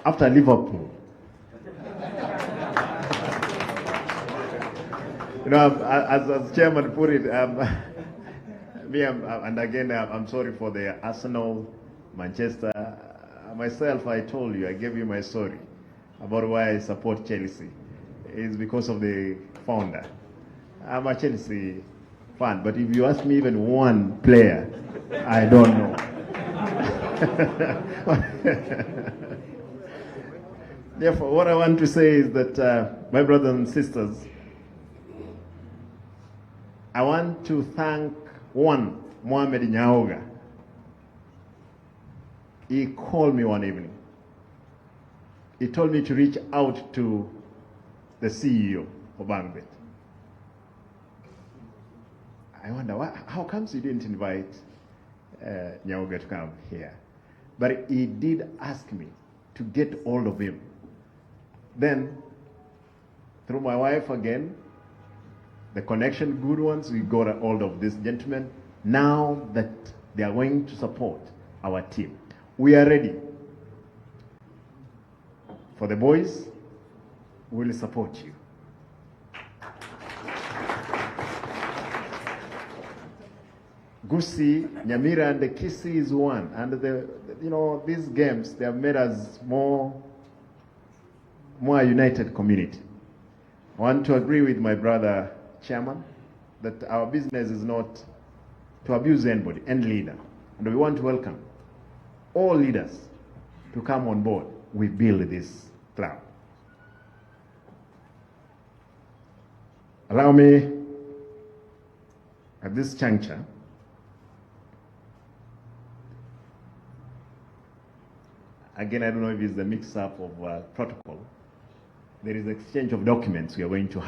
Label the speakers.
Speaker 1: after Liverpool. You know, as chairman put it, and again, I'm sorry for the Arsenal, Manchester. Myself, I told you, I gave you my story about why I support Chelsea. It's because of the founder. I'm a Chelsea fan, but if you ask me even one player, I don't know. Therefore, what I want to say is that, my brothers and sisters, I want to thank one, Mohamed Nyaoga. He called me one evening. He told me to reach out to the CEO of Bangbet. I wonder, how comes you didn't invite Nyaoga to come here? But he did ask me to get hold of him. Then, through my wife again, the connection, good ones, we got a hold of this gentleman. Now that they are going to support our team, we are ready. For the boys, we will support you. Gusi, Nyamira, and the Kisi is one. And these games, they have made us more united community. I want to agree with my brother chairman that our business is not to abuse anybody, any leader. And we want to welcome all leaders to come on board. We build this club. Allow me, at this juncture, again, I don't know if it's the mix-up of protocol. There is exchange of documents we are going to have.